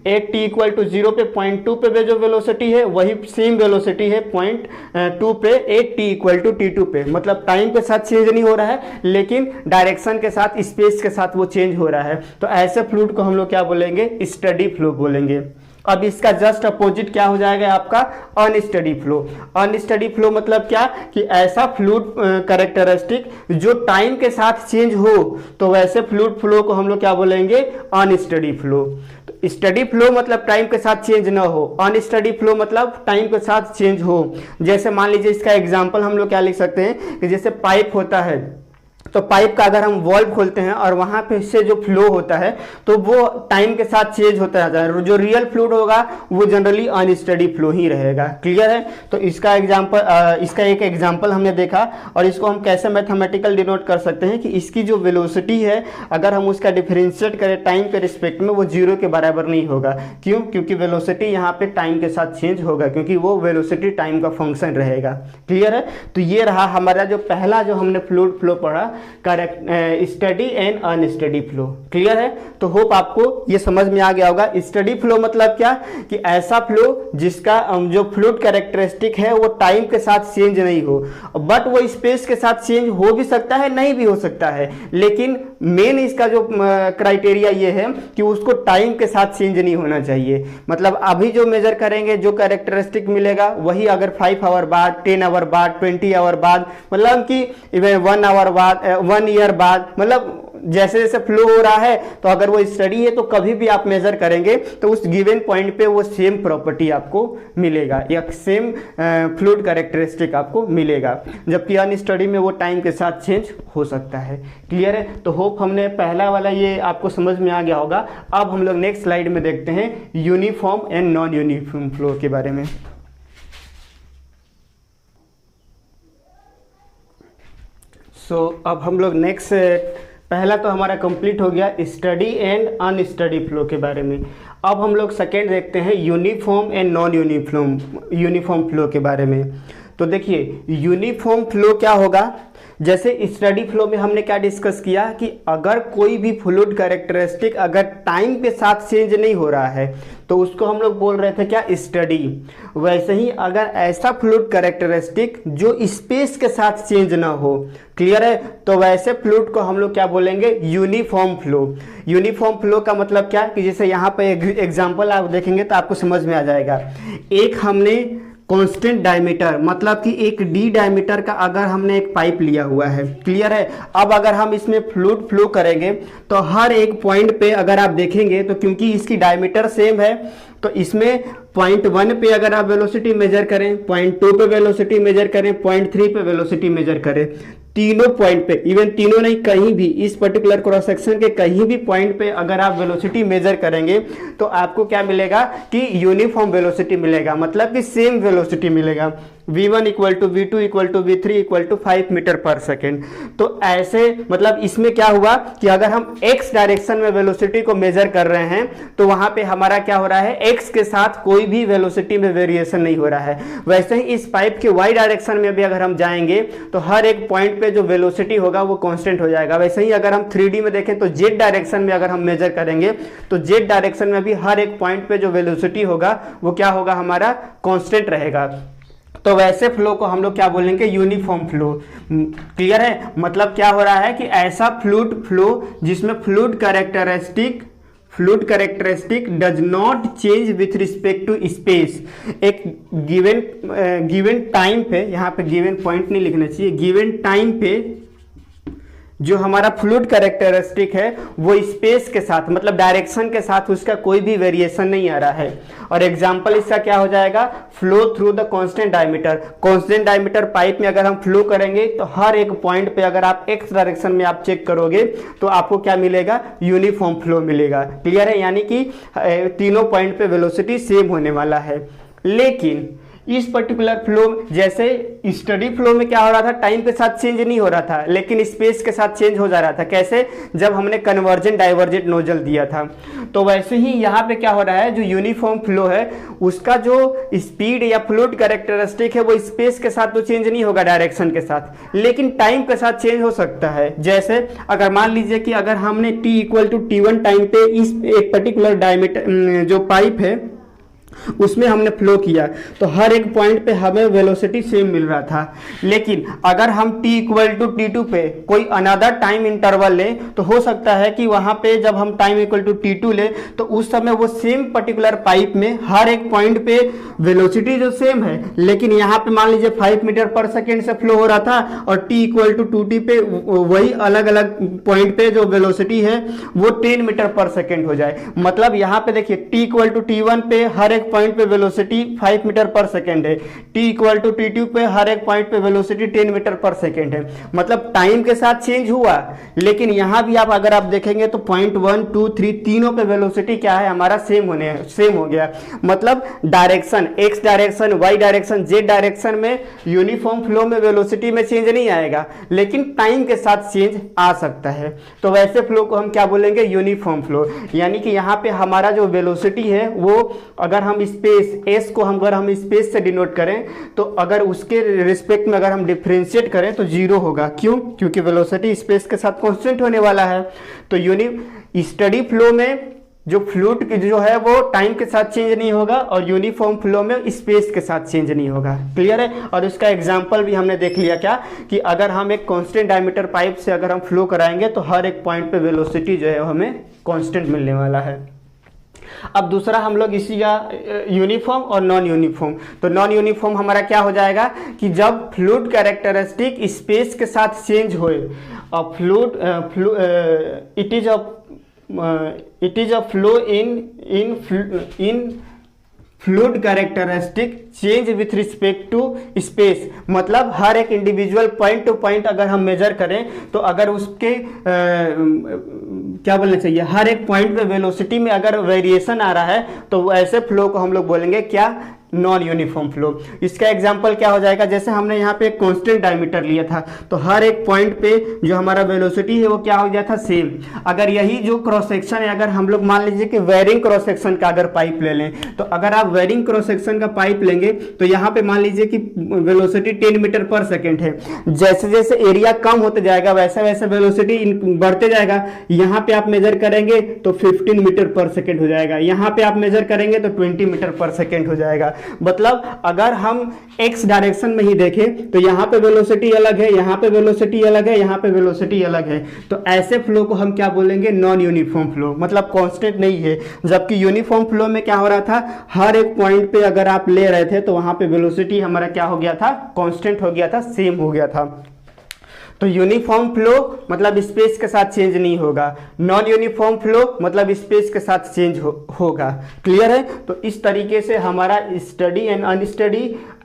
एक t इक्वल टू 0 पे .2 पे जो वेलोसिटी है वही सेम वेलोसिटी है .2 पे, एक t इक्वल टू t2 पे। मतलब टाइम के साथ चेंज नहीं हो रहा है लेकिन डायरेक्शन के साथ, स्पेस के साथ वो चेंज हो रहा है। तो ऐसे फ्लूइड को हम लोग क्या बोलेंगे, स्टडी फ्लो बोलेंगे। अब इसका जस्ट अपोजिट क्या हो जाएगा आपका, अनस्टडी फ्लो। अनस्टडी फ्लो मतलब क्या कि ऐसा फ्लूइड कैरेक्टरिस्टिक जो टाइम के साथ चेंज हो, तो वैसे फ्लूइड फ्लो को हम लोग क्या बोलेंगे, अनस्टडी फ्लो। तो स्टडी फ्लो मतलब टाइम के साथ चेंज ना हो, अनस्टडी फ्लो मतलब टाइम के साथ चेंज हो। जैसे मान लीजिए इसका एग्जांपल हम लोग क्या लिख सकते हैं कि जैसे पाइप होता है, तो पाइप का अगर हम वॉल्व खोलते हैं और वहां पे से जो फ्लो होता है तो वो टाइम के साथ चेंज होता है। जो रियल फ्लूइड होगा वो जनरली अनस्टडी फ्लो ही रहेगा। क्लियर है। तो इसका एग्जांपल, इसका एक एग्जांपल हमने देखा, और इसको हम कैसे मैथमेटिकल डिनोट कर सकते हैं कि इसकी जो वेलोसिटी है अगर हम उसका डिफरेंशिएट करें टाइम के रिस्पेक्ट में वो 0 के बराबर नहीं होगा। क्यों? क्योंकि वेलोसिटी यहाँ पे टाइम के साथ चेंज होगा, क्योंकि वो वेलोसिटी टाइम का फंक्शन रहेगा। क्लियर है। तो ये रहा हमारा जो पहला जो हमने फ्लूइड फ्लो पढ़ा, correct, study and unsteady flow. Clear है। तो होप आपको ये समझ में आ गया होगा। स्टडी फ्लो मतलब क्या कि ऐसा फ्लो जिसका जो फ्लूइड कैरेक्टरिस्टिक है वो टाइम के साथ चेंज नहीं हो, बट वो स्पेस के साथ चेंज हो भी सकता है, नहीं भी हो सकता है, लेकिन मेन इसका जो क्राइटेरिया ये है कि उसको टाइम के साथ चेंज नहीं होना चाहिए। मतलब अभी जो मेजर करेंगे जो कैरेक्टरिस्टिक मिलेगा वही अगर 5 आवर बाद, 10 आवर बाद, 20 आवर बाद, मतलब कि 1 आवर बाद, 1 ईयर बाद, मतलब जैसे जैसे फ्लो हो रहा है, तो अगर वो स्टडी है तो कभी भी आप मेजर करेंगे तो उस गिवन पॉइंट पे वो सेम प्रॉपर्टी आपको मिलेगा या सेम फ्लूइड कैरेक्टरिस्टिक आपको मिलेगा, जबकि अनस्टडी में वो टाइम के साथ चेंज हो सकता है। क्लियर है। तो होप हमने पहला वाला ये आपको समझ में आ गया होगा। अब हम लोग नेक्स्ट स्लाइड में देखते हैं uniform and non uniform flow के बारे में। अब हम लोग नेक्स्ट पहला तो हमारा कंप्लीट हो गया स्टडी एंड अनस्टडी फ्लो के बारे में। अब हम लोग सेकेंड देखते हैं uniform and non uniform flow के बारे में। तो देखिए यूनिफॉर्म फ्लो क्या होगा, जैसे स्टडी फ्लो में हमने क्या डिस्कस किया कि अगर कोई भी फ्लूइड कैरेक्टरिस्टिक अगर टाइम के साथ चेंज नहीं हो रहा है तो उसको हम लोग बोल रहे थे क्या, स्टडी। वैसे ही अगर ऐसा फ्लूइड कैरेक्टरिस्टिक जो स्पेस के साथ चेंज ना हो, क्लियर है, तो वैसे फ्लूइड को हम लोग क्या बोलेंगे, यूनिफॉर्म फ्लो। यूनिफॉर्म फ्लो का मतलब क्या कि जैसे यहाँ पे एग्जाम्पल आप देखेंगे तो आपको समझ में आ जाएगा। एक हमने कांस्टेंट डायमीटर, मतलब कि एक डी डायमीटर का अगर हमने एक पाइप लिया हुआ है, क्लियर है। अब अगर हम इसमें फ्लूइड फ्लो करेंगे तो हर एक पॉइंट पे अगर आप देखेंगे तो क्योंकि इसकी डायमीटर सेम है तो इसमें पॉइंट 1 पे अगर आप वेलोसिटी मेजर करें, पॉइंट 2 पे वेलोसिटी मेजर करें, पॉइंट 3 पे वेलोसिटी मेजर करें, तीनों पॉइंट पे, इवन तीनों नहीं कहीं भी इस पर्टिकुलर क्रॉस सेक्शन के कहीं भी पॉइंट पे अगर आप वेलोसिटी मेजर करेंगे तो आपको क्या मिलेगा कि यूनिफॉर्म वेलोसिटी मिलेगा, मतलब कि सेम वेलोसिटी मिलेगा। v1 equal to v2 equal to v3 equal to 5 metre per second. तो ऐसे मतलब इसमें क्या हुआ कि अगर हम x डायरेक्शन में वेलोसिटी को मेजर कर रहे हैं तो वहां पे हमारा क्या हो रहा है, x के साथ कोई भी वेलोसिटी में वेरिएशन नहीं हो रहा है। वैसे ही इस पाइप के y डायरेक्शन में भी अगर हम जाएंगे तो हर एक पॉइंट पे जो वेलोसिटी होगा वो कांस्टेंट हो जाएगा। वैसे ही अगर हम 3D में देखें तो z डायरेक्शन में अगर हम मेजर करेंगे तो z डायरेक्शन में भी हर एक पॉइंट पे जो वेलोसिटी होगा वो क्या होगा, हमारा कांस्टेंट रहेगा। तो वैसे फ्लो को हम लोग क्या बोलेंगे, यूनिफॉर्म फ्लो। क्लियर है, मतलब क्या हो रहा है कि ऐसा फ्लूइड फ्लो जिसमें fluid characteristic does not change with respect to space. एक गिवन टाइम पे, यहाँ पे गिवन पॉइंट नहीं लिखना चाहिए, गिवन टाइम पे जो हमारा फ्लूइड कैरेक्टरिस्टिक है वो स्पेस के साथ मतलब डायरेक्शन के साथ उसका कोई भी वेरिएशन नहीं आ रहा है। और एग्जांपल इसका क्या हो जाएगा, flow through the constant diameter. Constant diameter pipe में अगर हम फ्लो करेंगे तो हर एक पॉइंट पे अगर आप एक्स डायरेक्शन में आप चेक करोगे तो आपको क्या मिलेगा, यूनिफॉर्म फ्लो मिलेगा। क्लियर है, यानी कि तीनों पॉइंट पे वेलोसिटी सेम होने वाला है। लेकिन इस पर्टिकुलर फ्लो जैसे स्टडी फ्लो में क्या हो रहा था, टाइम के साथ चेंज नहीं हो रहा था लेकिन स्पेस के साथ चेंज हो जा रहा था। कैसे, जब हमने कन्वर्जेंट डाइवर्जेंट नोजल दिया था। तो वैसे ही यहाँ पे क्या हो रहा है, जो यूनिफॉर्म फ्लो है उसका जो स्पीड या फ्लूइड कैरेक्टरिस्टिक है वो स्पेस के साथ तो चेंज नहीं होगा डायरेक्शन के साथ, लेकिन टाइम के साथ चेंज हो सकता है। जैसे अगर मान लीजिए कि अगर हमने t equal to t1 time पे इस एक पर्टिकुलर डायमीटर जो पाइप है उसमें हमने फ्लो किया तो हर एक पॉइंट पे हमें वेलोसिटी सेम मिल रहा था। लेकिन अगर हम t इक्वल टू t2 पे कोई अनदर टाइम इंटरवल ले तो हो सकता है कि वहां पे जब हम टाइम इक्वल टू t2 ले तो उस समय वो सेम पर्टिकुलर पाइप में हर एक पॉइंट पे वेलोसिटी जो सेम है, लेकिन यहाँ पे मान लीजिए 5 मीटर पर सेकेंड से फ्लो हो रहा था और t इक्वल टू 2t पे वही अलग अलग पॉइंट पे जो वेलोसिटी है वो 10 मीटर पर सेकेंड हो जाए। मतलब यहाँ पे देखिए t इक्वल टू t1 पे हर एक पॉइंट पे वेलोसिटी 5 मीटर पर सेकेंड है, t इक्वल टू t2 पे हर एक पॉइंट पे वेलोसिटी 10 मीटर पर सेकेंड है। मतलब टाइम के साथ चेंज हुआ, लेकिन यहां भी आप अगर आप देखेंगे तो पॉइंट 1 2 3 तीनों पे वेलोसिटी क्या है, हमारा सेम हो गया। मतलब direction x direction, y direction, z direction में यूनिफॉर्म फ्लो में वेलोसिटी में चेंज नहीं आएगा, लेकिन टाइम के साथ चेंज आ सकता है। तो वैसे फ्लो को हम क्या बोलेंगे, यूनिफॉर्म फ्लो। यानी कि यहाँ पे हमारा जो वेलोसिटी है वो अगर हम स्पेस s को अगर हम स्पेस से डिनोट करें तो अगर उसके रिस्पेक्ट में अगर हम डिफरेंशिएट करें तो जीरो होगा। क्यों, क्योंकि वेलोसिटी स्पेस के साथ कांस्टेंट होने वाला है। तो स्टडी फ्लो में जो फ्लूइड जो है वो टाइम के साथ चेंज नहीं होगा और यूनिफॉर्म फ्लो में स्पेस के साथ चेंज नहीं होगा। क्लियर है, और उसका एग्जांपल भी हमने देख लिया क्या कि अगर हम एक कांस्टेंट डायमीटर पाइप से अगर हम फ्लो कराएंगे तो हर एक पॉइंट पे वेलोसिटी जो है हमें कांस्टेंट मिलने वाला है। अब दूसरा हम लोग इसी का यूनिफॉर्म और नॉन यूनिफॉर्म। तो नॉन यूनिफॉर्म हमारा क्या हो जाएगा कि जब फ्लूइड कैरेक्टरिस्टिक स्पेस के साथ चेंज होए और it is a flow in fluid characteristic change with respect to space. मतलब हर एक इंडिविजुअल पॉइंट टू पॉइंट अगर हम मेजर करें तो अगर उसके क्या बोलना चाहिए, हर एक पॉइंट पे वेलोसिटी में अगर वेरिएशन आ रहा है तो ऐसे फ्लो को हम लोग बोलेंगे क्या, नॉन यूनिफॉर्म फ्लो। इसका एग्जांपल क्या हो जाएगा, जैसे हमने यहाँ पे एक कांस्टेंट डायमीटर लिया था, तो हर एक पॉइंट पे जो हमारा वेलोसिटी है वो क्या हो गया था, सेम। अगर यही जो क्रॉस सेक्शन है, अगर हम लोग मान लीजिए कि वेरिंग क्रॉस सेक्शन का अगर पाइप ले लें, तो अगर आप वेरिंग क्रॉस सेक्शन का पाइप लेंगे तो यहाँ पे मान लीजिए कि वेलोसिटी 10 मीटर पर सेकेंड है। जैसे जैसे एरिया कम होते जाएगा वैसे वैसे वेलोसिटी बढ़ते जाएगा। यहाँ पे आप मेजर करेंगे तो 15 मीटर पर सेकेंड हो जाएगा, यहाँ पे आप मेजर करेंगे तो 20 मीटर पर सेकेंड हो जाएगा। मतलब अगर हम एक्स डायरेक्शन में ही देखें तो यहाँ पे वेलोसिटी अलग है, यहाँ पे वेलोसिटी अलग है, यहाँ पे वेलोसिटी अलग है। तो ऐसे फ्लो को हम क्या बोलेंगे, नॉन यूनिफॉर्म फ्लो, मतलब कांस्टेंट नहीं है। जबकि यूनिफॉर्म फ्लो में क्या हो रहा था, हर एक पॉइंट पे अगर आप ले रहे थे तो वहां पे वेलोसिटी हमारा क्या हो गया था, कांस्टेंट हो गया था, सेम हो गया था। तो यूनिफॉर्म फ्लो मतलब स्पेस के साथ चेंज नहीं होगा, नॉन यूनिफॉर्म फ्लो मतलब स्पेस के साथ चेंज होगा। क्लियर है। तो इस तरीके से हमारा steady and unsteady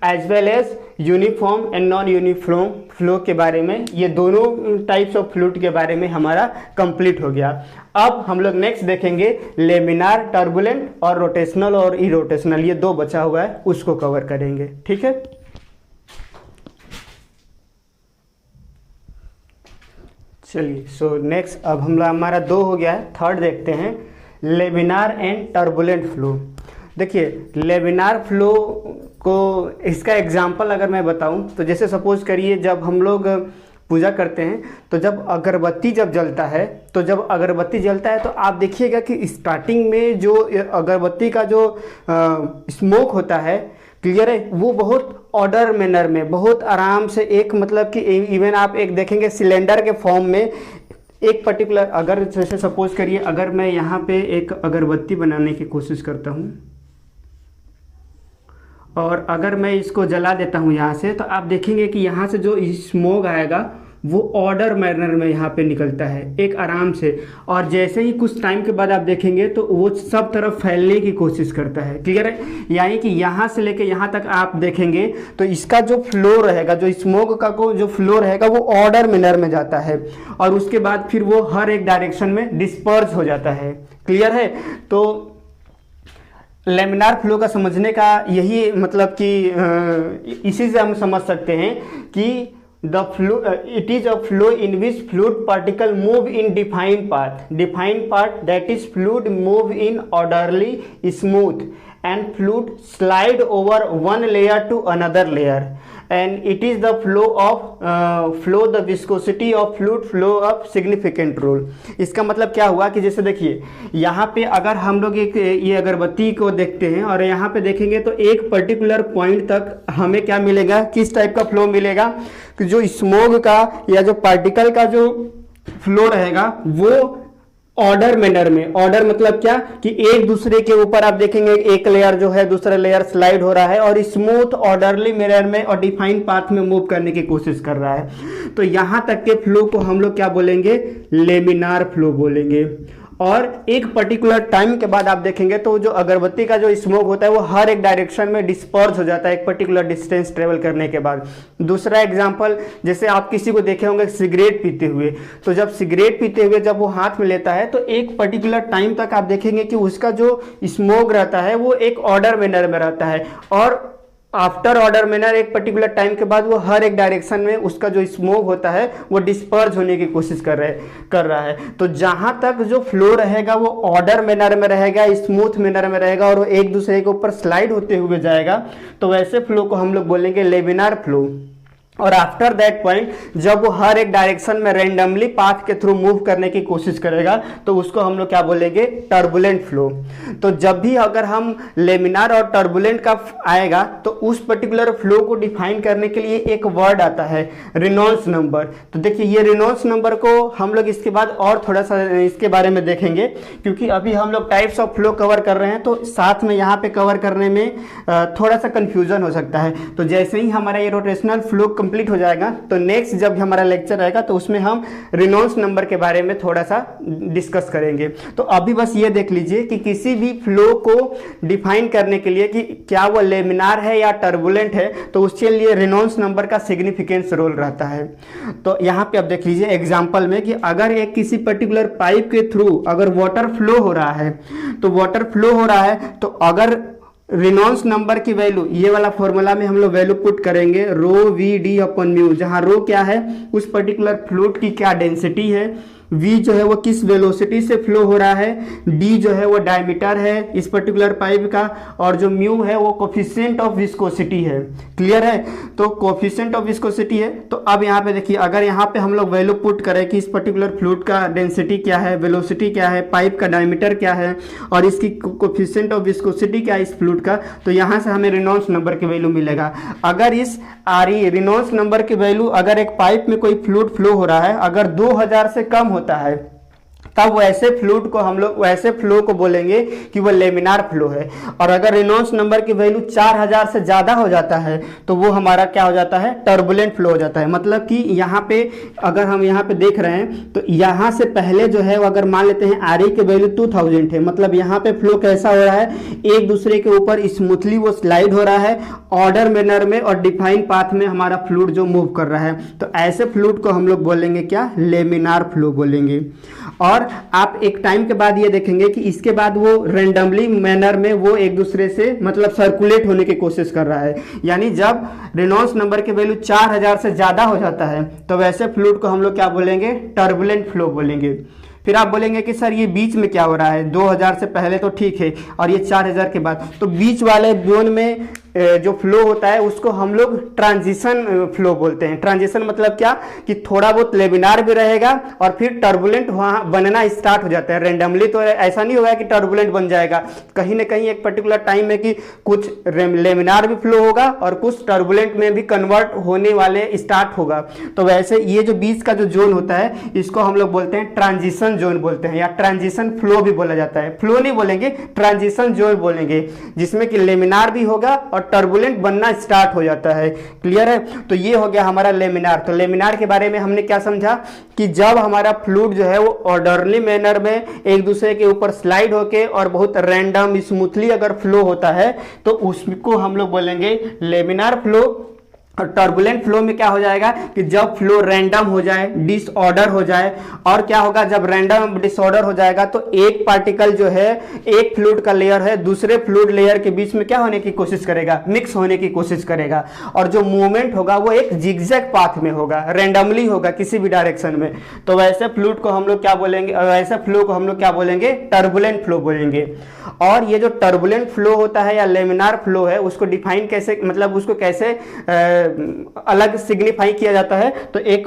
as well as uniform and non uniform flow के बारे में, ये दोनों टाइप्स ऑफ फ्लूइड के बारे में हमारा कंप्लीट हो गया। अब हम लोग नेक्स्ट देखेंगे लेमिनार, टर्बुलेंट और रोटेशनल और इरोटेशनल, ये दो बचा हुआ है, उसको कवर करेंगे। ठीक है। चलिए, सो नेक्स्ट अब हमारा दो हो गया है, थर्ड देखते हैं, लेमिनार एंड टर्बुलेंट फ्लो। देखिए लेमिनार फ्लो को, इसका एग्जांपल अगर मैं बताऊं तो जैसे सपोज करिए जब हम लोग पूजा करते हैं तो जब अगरबत्ती जलता है, तो जब अगरबत्ती जलता है तो आप देखिएगा कि स्टार्टिंग में जो अगरबत्ती का जो स्मोक होता है, क्लियर है, वो बहुत ऑर्डर मैनर में, बहुत आराम से, एक मतलब कि इवन आप एक देखेंगे सिलेंडर के फॉर्म में एक पर्टिकुलर, अगर जैसे सपोज करिए अगर मैं यहाँ पे एक अगरबत्ती बनाने की कोशिश करता हूँ और अगर मैं इसको जला देता हूँ यहाँ से, तो आप देखेंगे कि यहाँ से जो स्मोक आएगा वो ऑर्डर मैनर में यहाँ पे निकलता है एक आराम से, और जैसे ही कुछ टाइम के बाद आप देखेंगे तो वो सब तरफ फैलने की कोशिश करता है। क्लियर है। यानी कि यहाँ से लेके यहाँ तक आप देखेंगे तो इसका जो फ्लो रहेगा, जो स्मोक का को जो फ्लो रहेगा वो ऑर्डर मैनर में जाता है और उसके बाद फिर वो हर एक डायरेक्शन में डिस्पर्स हो जाता है। क्लियर है। तो लेमिनार फ्लो का समझने का यही मतलब कि इसी से हम समझ सकते हैं कि the flow it is a flow in which fluid particle move in defined path that is fluid move in orderly, smooth and fluid slide over one layer to another layer, and it is the flow the viscosity of fluid flow of significant role। इसका मतलब क्या हुआ कि जैसे देखिए यहाँ पे अगर हम लोग एक ये अगरबत्ती को देखते हैं और यहाँ पे देखेंगे तो एक पर्टिकुलर पॉइंट तक हमें क्या मिलेगा, किस टाइप का फ्लो मिलेगा कि जो स्मोक का या जो पार्टिकल का जो फ्लो रहेगा वो ऑर्डर मैनर में, ऑर्डर मतलब क्या कि एक दूसरे के ऊपर आप देखेंगे एक लेयर जो है दूसरा लेयर स्लाइड हो रहा है और स्मूथ ऑर्डरली मैनर में और डिफाइंड पाथ में मूव करने की कोशिश कर रहा है। तो यहां तक के फ्लो को हम लोग क्या बोलेंगे, लेमिनार फ्लो बोलेंगे। और एक पर्टिकुलर टाइम के बाद आप देखेंगे तो जो अगरबत्ती का जो स्मोक होता है वो हर एक डायरेक्शन में डिस्पर्स हो जाता है एक पर्टिकुलर डिस्टेंस ट्रेवल करने के बाद। दूसरा एग्जांपल, जैसे आप किसी को देखे होंगे सिगरेट पीते हुए, तो जब सिगरेट पीते हुए जब वो हाथ में लेता है तो एक पर्टिकुलर टाइम तक आप देखेंगे कि उसका जो स्मोक रहता है वो एक ऑर्डर मैनर में रहता है और आफ्टर ऑर्डर मैनर एक पर्टिकुलर टाइम के बाद वो हर एक डायरेक्शन में उसका जो स्मोक होता है वो डिस्पर्स होने की कोशिश कर रहा है। तो जहां तक जो फ्लो रहेगा वो ऑर्डर मैनर में रहेगा, स्मूथ मैनर में रहेगा और वो एक दूसरे के ऊपर स्लाइड होते हुए जाएगा, तो वैसे फ्लो को हम लोग बोलेंगे लेमिनार फ्लो। और आफ्टर दैट पॉइंट जब वो हर एक डायरेक्शन में रैंडमली पाथ के थ्रू मूव करने की कोशिश करेगा तो उसको हम लोग क्या बोलेंगे, टर्बुलेंट फ्लो। तो जब भी अगर हम लेमिनार और टर्बुलेंट का आएगा तो उस पर्टिकुलर फ्लो को डिफाइन करने के लिए एक वर्ड आता है रेनॉल्ड्स नंबर। तो देखिए ये रेनॉल्ड्स नंबर को हम लोग इसके बाद और थोड़ा सा इसके बारे में देखेंगे, क्योंकि अभी हम लोग टाइप्स ऑफ फ्लो कवर कर रहे हैं तो साथ में यहाँ पे कवर करने में थोड़ा सा कंफ्यूजन हो सकता है। तो जैसे ही हमारा ये रोटेशनल फ्लो कंप्लीट हो जाएगा तो नेक्स्ट जब हमारा लेक्चर आएगा तो उसमें हम रेनॉल्ड्स नंबर के बारे में थोड़ा सा डिस्कस करेंगे। तो अभी बस ये देख लीजिए कि किसी भी फ्लो को डिफाइन करने के लिए कि क्या वो लेमिनार है या टर्बुलेंट है तो उसके लिए रेनॉल्ड्स नंबर का सिग्निफिकेंस रोल रहता है। तो यहाँ पे आप देख लीजिए एग्जाम्पल में कि अगर एक किसी पर्टिकुलर पाइप के थ्रू अगर वाटर फ्लो हो रहा है तो वाटर फ्लो हो रहा है तो अगर रेनॉल्ड्स नंबर की वैल्यू, ये वाला फॉर्मूला में हम लोग वैल्यू पुट करेंगे रो वी डी अपॉन म्यू, जहां रो क्या है उस पर्टिकुलर फ्लूइड की क्या डेंसिटी है, v जो है वो किस वेलोसिटी से फ्लो हो रहा है, d जो है वो डायमीटर है इस पर्टिकुलर पाइप का, और जो म्यू है वो कोफिशिएंट ऑफ विस्कोसिटी है। क्लियर है? तो कोफिशिएंट ऑफ विस्कोसिटी है। तो अब यहाँ पे देखिए, अगर यहाँ पे हम लोग वैल्यू पुट करें कि इस पर्टिकुलर फ्लूइड का डेंसिटी क्या है, वेलोसिटी क्या है, पाइप का डायमीटर क्या है और इसकी कोफिशिएंट ऑफ विस्कोसिटी क्या है इस फ्लूइड का, तो यहाँ से हमें रेनॉल्ड्स नंबर की वैल्यू मिलेगा। अगर इस रेनॉल्ड्स नंबर की वैल्यू, अगर एक पाइप में कोई फ्लूइड फ्लो हो रहा है अगर 2000 से कम होता है, तब वैसे फ्लूइड को हम लोग, वैसे फ्लो को बोलेंगे कि वो लेमिनार फ्लो है। और अगर रेनॉल्ड्स नंबर की वैल्यू 4000 से ज़्यादा हो जाता है तो वो हमारा क्या हो जाता है, टर्बुलेंट फ्लो हो जाता है। मतलब कि यहाँ पे अगर हम यहाँ पे देख रहे हैं तो यहाँ से पहले जो है वो अगर मान लेते हैं आर की वैल्यू 2000 है, मतलब यहाँ पे फ्लो कैसा हो रहा है, एक दूसरे के ऊपर स्मूथली वो स्लाइड हो रहा है, ऑर्डर मैनर में और डिफाइन पाथ में हमारा फ्लूइड जो मूव कर रहा है। तो ऐसे फ्लूइड को हम लोग बोलेंगे क्या, लेमिनार फ्लो बोलेंगे। और आप एक टाइम के बाद ये देखेंगे कि इसके बाद वो रेंडमली मैनर में वो एक दूसरे से मतलब सर्कुलेट होने की कोशिश कर रहा है। यानी जब रेनॉल्ड्स नंबर की वैल्यू 4000 से ज्यादा हो जाता है तो वैसे फ्लूइड को हम लोग क्या बोलेंगे, टर्बुलेंट फ्लो बोलेंगे। फिर आप बोलेंगे कि सर ये बीच में क्या हो रहा है, 2000 से पहले तो ठीक है और ये 4000 के बाद, तो बीच वाले जोन में जो फ्लो होता है उसको हम लोग ट्रांजिशन फ्लो बोलते हैं। ट्रांजिशन मतलब क्या कि थोड़ा बहुत लेमिनार भी रहेगा और फिर टर्बुलेंट वहाँ बनना स्टार्ट हो जाता है। रेंडमली तो ऐसा नहीं होगा कि टर्बुलेंट बन जाएगा, कहीं ना कहीं एक पर्टिकुलर टाइम में कि कुछ लेमिनार भी फ्लो होगा और कुछ टर्बुलेंट में भी कन्वर्ट होने वाले स्टार्ट होगा। तो वैसे ये जो बीच का जो जोन होता है इसको हम लोग बोलते हैं ट्रांजिशन जोन बोलते हैं, या ट्रांजिशन फ्लो भी बोला जाता है। फ्लो नहीं बोलेंगे, ट्रांजिशन जोन बोलेंगे, जिसमें कि लेमिनार भी होगा और टर्बुलेंट बनना स्टार्ट हो जाता है। क्लियर है? तो ये हो गया हमारा लेमिनार। तो लेमिनार के बारे में हमने क्या समझा कि जब हमारा फ्लूइड जो है वो ऑर्डरली मैनर में एक दूसरे के ऊपर स्लाइड होके और बहुत रैंडम स्मूथली अगर फ्लो होता है तो उसको हम लोग बोलेंगे लेमिनार फ्लो। और टर्बुलेंट फ्लो में क्या हो जाएगा कि जब फ्लो रैंडम हो जाए, डिसऑर्डर हो जाए, और क्या होगा जब रैंडम डिसऑर्डर हो जाएगा तो एक पार्टिकल जो है, एक फ्लूइड का लेयर है दूसरे फ्लूइड लेयर के बीच में क्या होने की कोशिश करेगा, मिक्स होने की कोशिश करेगा, और जो मूवमेंट होगा वो एक जिगजैग पाथ में होगा, रैंडमली होगा किसी भी डायरेक्शन में। तो वैसे फ्लूइड को हम लोग क्या बोलेंगे, वैसे फ्लो को हम लोग क्या बोलेंगे, टर्बुलेंट फ्लो बोलेंगे। और ये जो टर्बुलेंट फ्लो होता है या लेमिनार फ्लो है उसको डिफाइन कैसे, मतलब उसको कैसे अलग सिग्निफाई किया जाता है, तो एक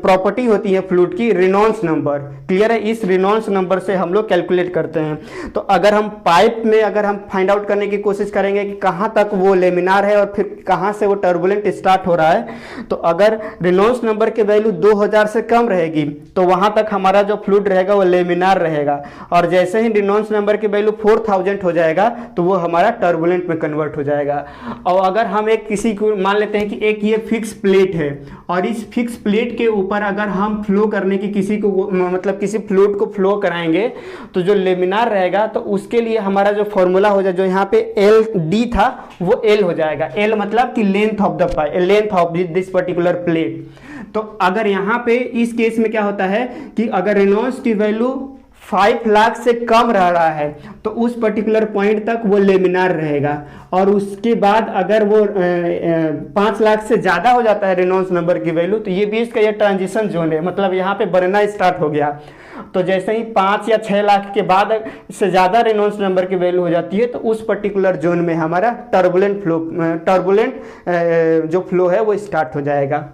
प्रॉपर्टी होती है फ्लूइड की, रेनॉल्ड्स नंबर। क्लियर है? इस रेनॉल्ड्स नंबर से हम लोग कैलकुलेट करते हैं। तो अगर हम पाइप में अगर हम फाइंड आउट करने की कोशिश करेंगे कि कहाँ तक वो लेमिनार है और फिर कहाँ से वो टर्बुलेंट स्टार्ट हो रहा है, तो अगर रेनॉल्ड्स नंबर की वैल्यू 2000 से कम रहेगी तो वहां तक हमारा जो फ्लूइड रहेगा वो लेमिनार रहेगा, और जैसे ही रेनॉल्ड्स नंबर की वैल्यू 4000 हो जाएगा तो वो हमारा टर्बुलेंट में कन्वर्ट हो जाएगा। और अगर हम एक किसी को मान लेते हैं कि एक ये फिक्स प्लेट है और इस फिक्स प्लेट के ऊपर अगर हम फ्लो करने की किसी को मतलब किसी फ्लूइड को फ्लो कराएंगे तो जो लेमिनार रहेगा तो उसके लिए हमारा जो फॉर्मूला हो जाए, जो यहाँ पे एल डी था वो एल हो जाएगा। एल मतलब कि length of the pipe, length of this particular plate. तो अगर यहाँ पे इस केस में क्या होता है कि अगर रेनॉल्ड्स की वैल्यू 5 लाख से कम रह रहा है तो उस पर्टिकुलर पॉइंट तक वो लेमिनार रहेगा, और उसके बाद अगर वो 5 लाख से ज़्यादा हो जाता है रेनॉल्ड्स नंबर की वैल्यू तो ये बीच का ये ट्रांजिशन जोन है, मतलब यहाँ पे बनना स्टार्ट हो गया। तो जैसे ही 5 या 6 लाख के बाद से ज़्यादा रेनॉल्ड्स नंबर की वैल्यू हो जाती है तो उस पर्टिकुलर जोन में हमारा टर्बुलेंट जो फ्लो है वो स्टार्ट हो जाएगा।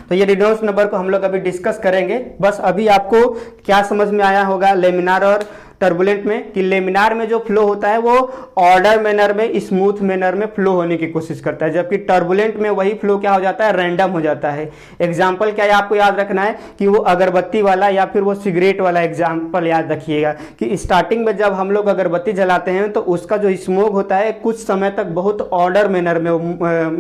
तो ये रेनॉल्ड्स नंबर को हम लोग अभी डिस्कस करेंगे। बस अभी आपको क्या समझ में आया होगा लेमिनार और टर्बुलेंट में, कि लेमिनार में जो फ्लो होता है वो ऑर्डर मैनर में, स्मूथ मैनर में फ्लो होने की कोशिश करता है, जबकि टर्बुलेंट में वही फ्लो क्या हो जाता है, रैंडम हो जाता है। एग्जाम्पल क्या है आपको याद रखना है कि वो अगरबत्ती वाला या फिर वो सिगरेट वाला एग्जाम्पल याद रखिएगा कि स्टार्टिंग में जब हम लोग अगरबत्ती जलाते हैं तो उसका जो स्मोक होता है कुछ समय तक बहुत ऑर्डर मैनर में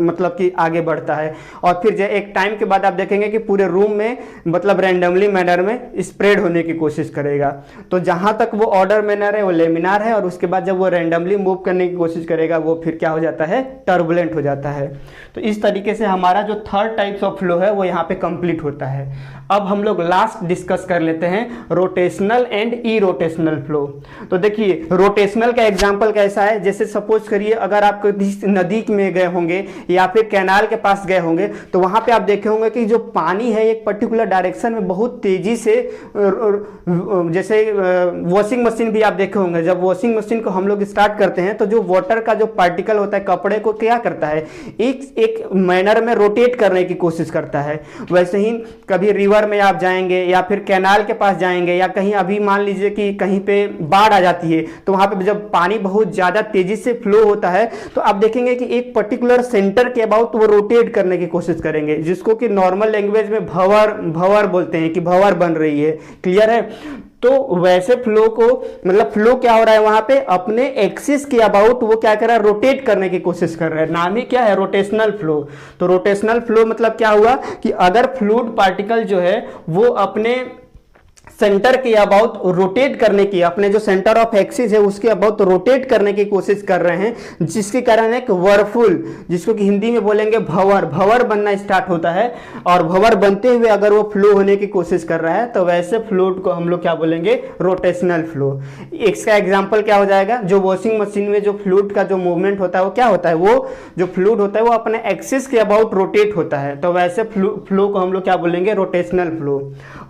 मतलब कि आगे बढ़ता है, और फिर एक टाइम के बाद आप देखेंगे कि पूरे रूम में मतलब रैंडमली मैनर में स्प्रेड होने की कोशिश करेगा। तो जहां तक वो ऑर्डर मैनर है वो लेमिनार है, और उसके बाद जब वो रैंडमली मूव करने की कोशिश करेगा वो फिर क्या हो जाता है, टर्बुलेंट हो जाता है। तो इस तरीके से हमारा जो थर्ड टाइप्स ऑफ फ्लो है वो यहाँ पे कंप्लीट होता है। अब हम लोग लास्ट डिस्कस कर लेते हैं rotational and E rotational flow. तो देखिए रोटेशनल का एग्जांपल कैसा है, जैसे सपोज करिए अगर आप किसी नदी में गए होंगे या फिर कैनाल के पास गए होंगे तो वहां पे आप देखे होंगे कि जो पानी है एक पर्टिकुलर डायरेक्शन में बहुत तेजी से, जैसे वॉशिंग मशीन भी आप देखे होंगे, जब वॉशिंग मशीन को हम लोग स्टार्ट करते हैं तो जो वाटर का जो पार्टिकल होता है कपड़े को क्या करता है, एक मैनर में रोटेट करने की कोशिश करता है। वैसे ही कभी रिवर में आप जाएंगे या फिर कैनाल के पास जाएंगे या कहीं, अभी मान लीजिए कि कहीं पे बाढ़ आ जाती है तो वहां पे जब पानी बहुत ज्यादा तेजी से फ्लो होता है तो आप देखेंगे कि एक पर्टिकुलर सेंटर के अबाउट वो रोटेट करने की कोशिश करेंगे, जिसको कि नॉर्मल लैंग्वेज में भंवर बोलते हैं कि भंवर बन रही है। क्लियर है? तो वैसे फ्लो को, मतलब फ्लो क्या हो रहा है वहां पे, अपने एक्सिस के अबाउट वो क्या कर रहा है, रोटेट करने की कोशिश कर रहा है। नाम ही क्या है, रोटेशनल फ्लो। तो रोटेशनल फ्लो मतलब क्या हुआ कि अगर फ्लूइड पार्टिकल जो है वो अपने सेंटर के अबाउट रोटेट करने की, अपने जो सेंटर ऑफ एक्सिस है उसके अबाउट रोटेट करने की कोशिश कर रहे हैं, जिसके कारण एक वर्फुल, जिसको कि हिंदी में बोलेंगे भंवर बनना स्टार्ट होता है। और भंवर बनते हुए अगर वो फ्लो होने की कोशिश कर रहा है तो वैसे फ्लूइड को हम लोग क्या बोलेंगे, रोटेशनल फ्लो। इसका एग्जाम्पल क्या हो जाएगा, जो वॉशिंग मशीन में जो फ्लूइड का जो मूवमेंट होता है वो क्या होता है, वो जो फ्लूइड होता है वो अपने एक्सिस के अबाउट रोटेट होता है। तो वैसे फ्लो को हम लोग क्या बोलेंगे, रोटेशनल फ्लो।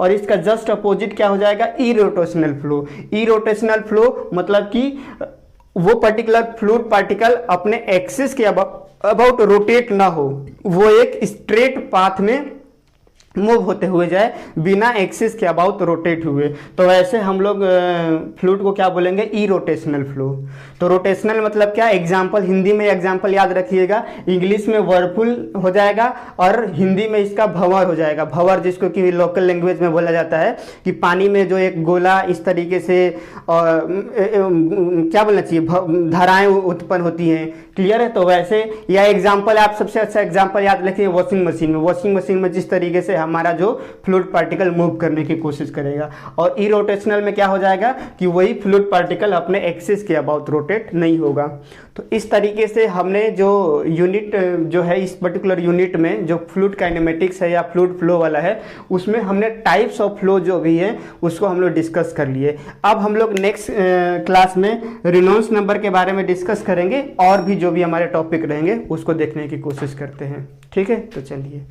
और इसका जस्ट अपोजिट क्या हो जाएगा, इरोटेशनल फ्लो। इरोटेशनल फ्लो मतलब कि वो पर्टिकुलर फ्लूइड पार्टिकल अपने एक्सिस के अबाउट रोटेट ना हो, वो एक स्ट्रेट पाथ में मूव होते हुए जाए बिना एक्सिस के अबाउट रोटेट हुए। तो वैसे हम लोग फ्लूइड को क्या बोलेंगे, इरोटेशनल फ्लो। तो रोटेशनल मतलब क्या, एग्जांपल हिंदी में एग्जांपल याद रखिएगा, इंग्लिश में वर्लपुल हो जाएगा और हिंदी में इसका भंवर हो जाएगा। भंवर जिसको कि लोकल लैंग्वेज में बोला जाता है कि पानी में जो एक गोला इस तरीके से क्या बोलना चाहिए, धाराएं उत्पन्न होती हैं। क्लियर है? तो वैसे यह एग्जाम्पल, आप सबसे अच्छा एग्जाम्पल याद रखिए वॉशिंग मशीन में। वॉशिंग मशीन में जिस तरीके से हमारा जो फ्लूइड पार्टिकल मूव करने की कोशिश करेगा, और इरोटेशनल में क्या हो जाएगा कि वही फ्लूइड पार्टिकल अपने एक्सिस के अबाउट रोटेट नहीं होगा। तो इस तरीके से हमने जो यूनिट जो है, इस पर्टिकुलर यूनिट में जो फ्लूइड काइनेमेटिक्स है या फ्लूइड फ्लो वाला है, उसमें हमने टाइप्स ऑफ फ्लो जो भी है उसको हम लोग डिस्कस कर लिए। अब हम लोग नेक्स्ट क्लास में रेनॉल्ड्स नंबर के बारे में डिस्कस करेंगे, और भी जो भी हमारे टॉपिक रहेंगे उसको देखने की कोशिश करते हैं। ठीक है? तो चलिए।